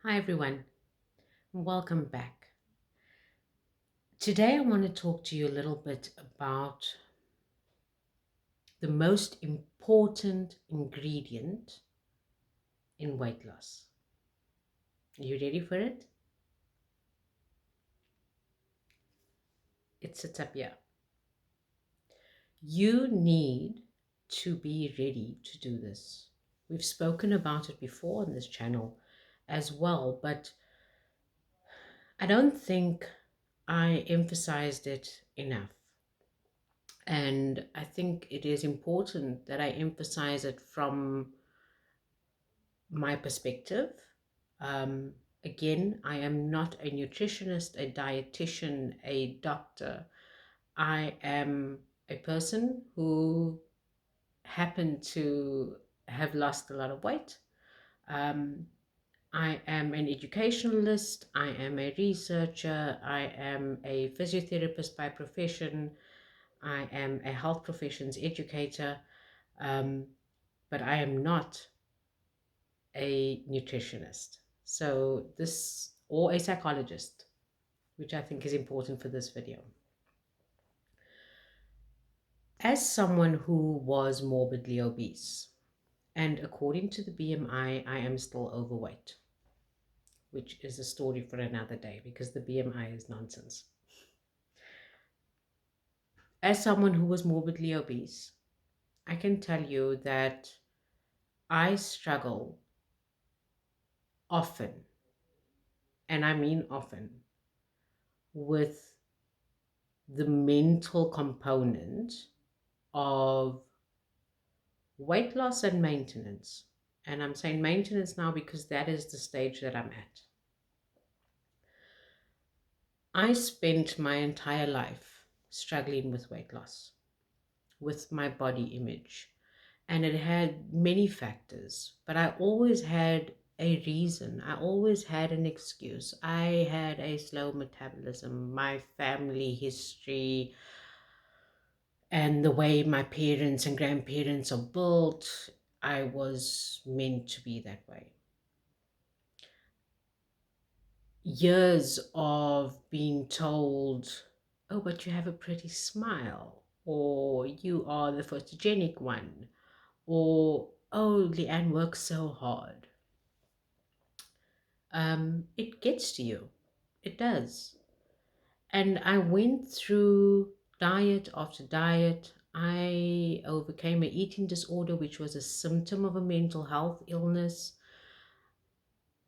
Hi everyone, welcome back. Today I want to talk to you a little bit about the most important ingredient in weight loss. Are you ready for it? It sits up here. You need to be ready to do this. We've spoken about it before on this channel as well, but I don't think I emphasized it enough. And I think it is important that I emphasize it from my perspective. Um, Again, I am not a nutritionist, a dietitian, a doctor. I am a person who happened to have lost a lot of weight. Um, I am an educationalist. I am a researcher. I am a physiotherapist by profession. I am a health professions educator. Um, but I am not a nutritionist. So this, or a psychologist, which I think is important for this video. As someone who was morbidly obese, and according to the BMI, I am still overweight, which is a story for another day because the BMI is nonsense. As someone who was morbidly obese, I can tell you that I struggle often, and I mean often, with the mental component of weight loss and maintenance. And I'm saying maintenance now because that is the stage that I'm at. I spent my entire life struggling with weight loss, with my body image. And it had many factors, but I always had a reason. I always had an excuse. I had a slow metabolism, my family history, and the way my parents and grandparents are built. I was meant to be that way. Years of being told, oh, but you have a pretty smile, or you are the photogenic one, or oh, Leanne works so hard. It gets to you. It does. And I went through diet after diet. I overcame an eating disorder, which was a symptom of a mental health illness.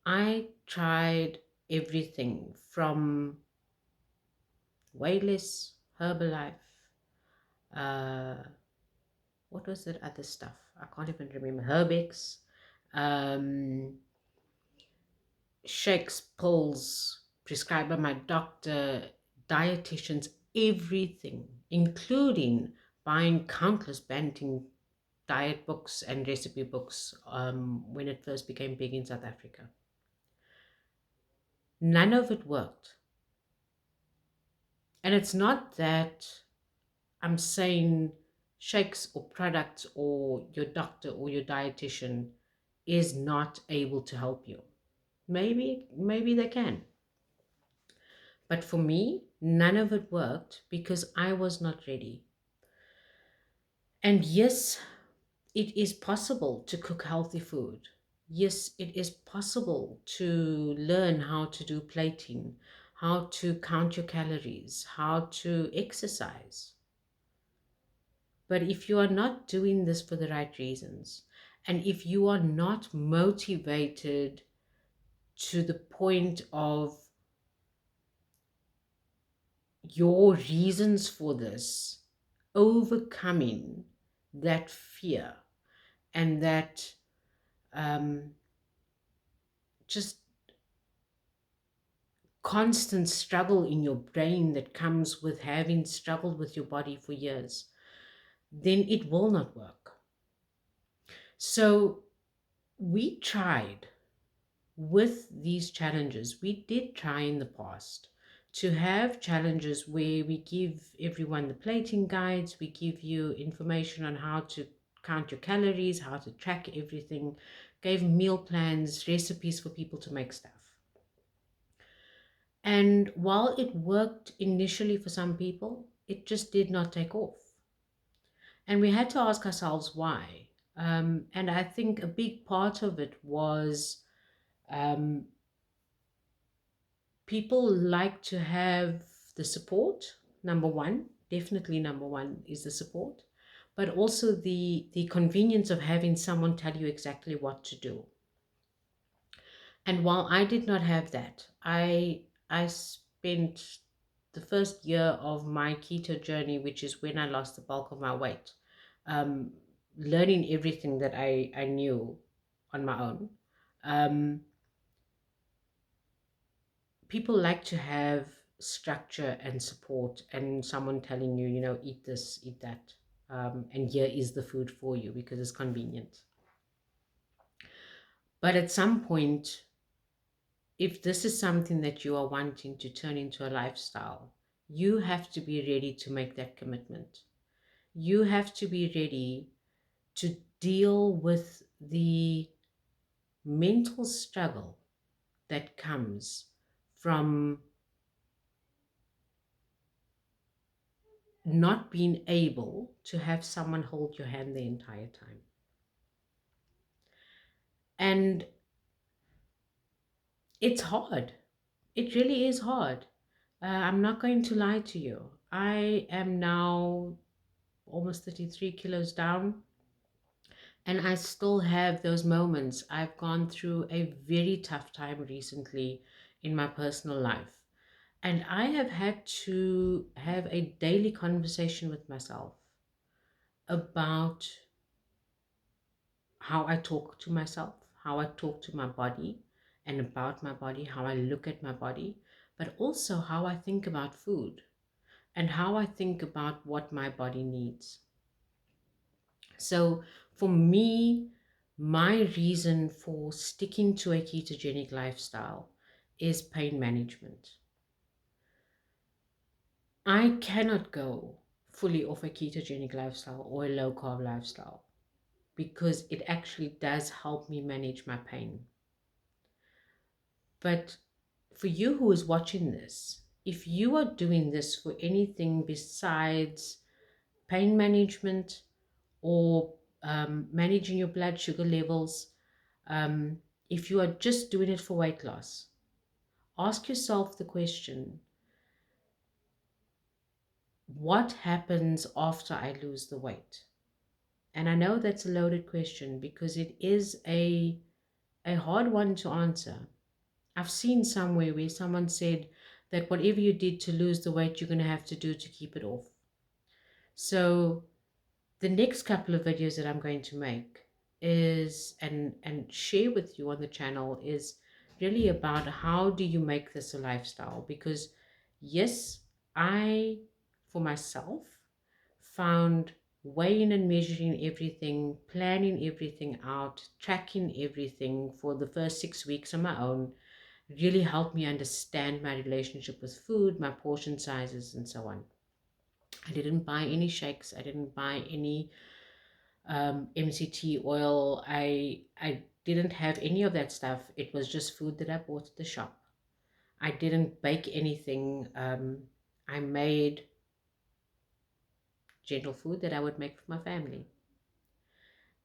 I tried everything from Wayless, Herbalife, uh, what was that other stuff? I can't even remember. Herbex, um, shakes, pills, prescribed by my doctor, dietitians, everything, including buying countless Banting diet books and recipe books when it first became big in South Africa. None of it worked. And it's not that I'm saying shakes or products or your doctor or your dietitian is not able to help you. Maybe they can. But for me, none of it worked because I was not ready. And yes, it is possible to cook healthy food. Yes, it is possible to learn how to do plating, how to count your calories, how to exercise. But if you are not doing this for the right reasons, and if you are not motivated to the point of your reasons for this overcoming that fear and that um, just constant struggle in your brain that comes with having struggled with your body for years, then it will not work. So we tried with these challenges. We did try in the past to have challenges where we give everyone the plating guides, we give you information on how to count your calories, how to track everything, gave meal plans, recipes for people to make stuff. And while it worked initially for some people, it just did not take off. And we had to ask ourselves why. And I think a big part of it was um, people like to have the support. Number one, definitely number one is the support, but also the convenience of having someone tell you exactly what to do. And while I did not have that, I spent the first year of my keto journey, which is when I lost the bulk of my weight, um, learning everything that I knew on my own. Um, People like to have structure and support and someone telling you, eat this, eat that. And here is the food for you because it's convenient. But at some point, if this is something that you are wanting to turn into a lifestyle, you have to be ready to make that commitment. You have to be ready to deal with the mental struggle that comes from not being able to have someone hold your hand the entire time. And it's hard. It really is hard. I'm not going to lie to you. I am now almost 33 kilos down, and I still have those moments. I've gone through a very tough time recently in my personal life. And I have had to have a daily conversation with myself about how I talk to myself, how I talk to my body and about my body, how I look at my body, but also how I think about food and how I think about what my body needs. So for me, my reason for sticking to a ketogenic lifestyle is pain management. I cannot go fully off a ketogenic lifestyle or a low carb lifestyle because it actually does help me manage my pain. But for you who is watching this, if you are doing this for anything besides pain management or managing your blood sugar levels, um, if you are just doing it for weight loss, ask yourself the question, what happens after I lose the weight? And I know that's a loaded question because it is a hard one to answer. I've seen somewhere where someone said that whatever you did to lose the weight, you're going to have to do to keep it off. So the next couple of videos that I'm going to make is and share with you on the channel is really about how do you make this a lifestyle, because yes, I for myself found weighing and measuring everything, planning everything out, tracking everything for the first 6 weeks on my own really helped me understand my relationship with food, my portion sizes, and so on. I didn't buy any shakes. I didn't buy any MCT oil. I didn't have any of that stuff. It was just food that I bought at the shop. I didn't bake anything. I made gentle food that I would make for my family.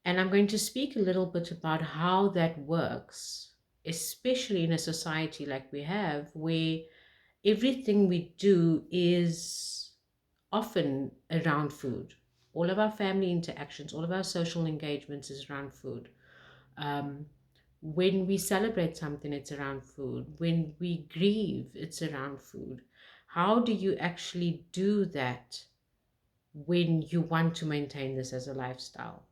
And I'm going to speak a little bit about how that works, especially in a society like we have, where everything we do is often around food. All of our family interactions, all of our social engagements is around food. Um, when we celebrate something, it's around food. When we grieve, it's around food. How do you actually do that when you want to maintain this as a lifestyle?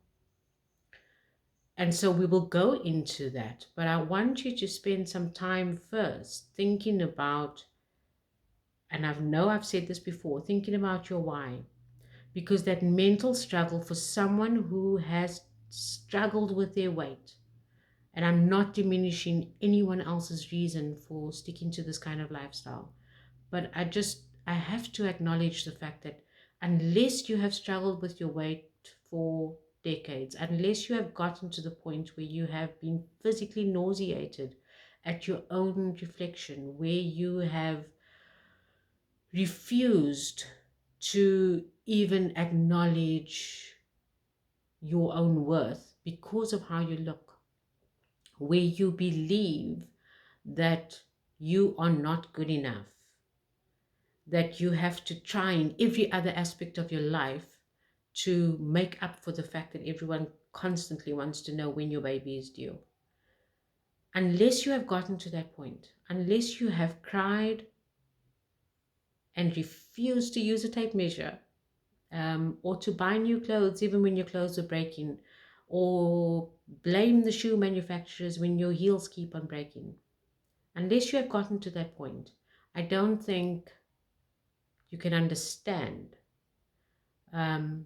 And so we will go into that, but I want you to spend some time first thinking about, and I know I've said this before, thinking about your why. Because that mental struggle for someone who has struggled with their weight, and I'm not diminishing anyone else's reason for sticking to this kind of lifestyle, but I have to acknowledge the fact that unless you have struggled with your weight for decades, unless you have gotten to the point where you have been physically nauseated at your own reflection where you have refused to even acknowledge your own worth because of how you look, where you believe that you are not good enough, that you have to try in every other aspect of your life to make up for the fact that everyone constantly wants to know when your baby is due. Unless you have gotten to that point, unless you have cried and refused to use a tape measure, or to buy new clothes even when your clothes are breaking, or blame the shoe manufacturers when your heels keep on breaking. Unless you have gotten to that point, I don't think you can understand. And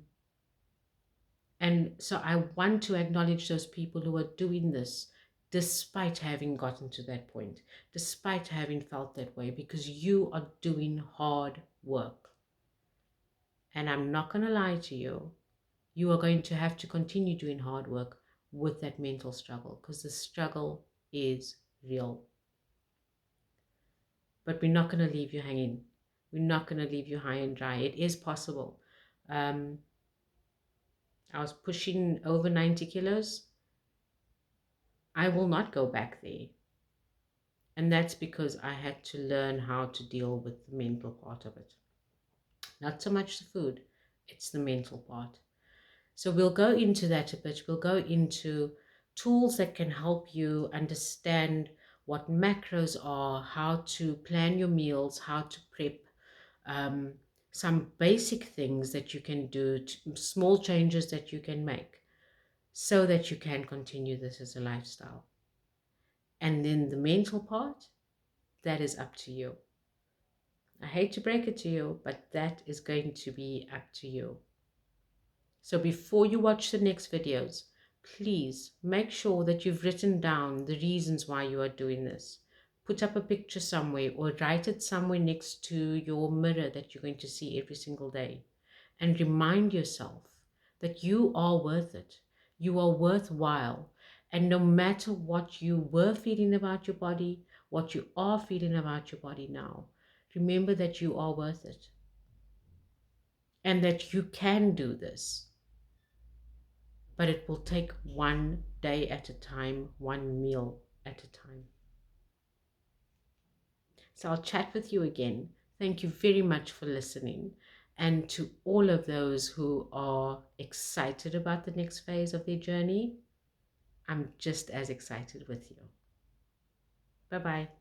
so I want to acknowledge those people who are doing this despite having gotten to that point, despite having felt that way, because you are doing hard work. And I'm not going to lie to you. You are going to have to continue doing hard work with that mental struggle, because the struggle is real. But we're not going to leave you hanging. We're not going to leave you high and dry. It is possible. I was pushing over 90 kilos. I will not go back there. And that's because I had to learn how to deal with the mental part of it. Not so much the food, it's the mental part. So we'll go into that a bit. We'll go into tools that can help you understand what macros are, how to plan your meals, how to prep, um, some basic things that you can do, small changes that you can make so that you can continue this as a lifestyle. And then the mental part, that is up to you. I hate to break it to you, but that is going to be up to you. So before you watch the next videos, please make sure that you've written down the reasons why you are doing this. Put up a picture somewhere or write it somewhere next to your mirror that you're going to see every single day. And remind yourself that you are worth it. You are worthwhile. And no matter what you were feeling about your body, what you are feeling about your body now, remember that you are worth it. And that you can do this. But it will take one day at a time, one meal at a time. So I'll chat with you again. Thank you very much for listening. And to all of those who are excited about the next phase of their journey, I'm just as excited with you. Bye-bye.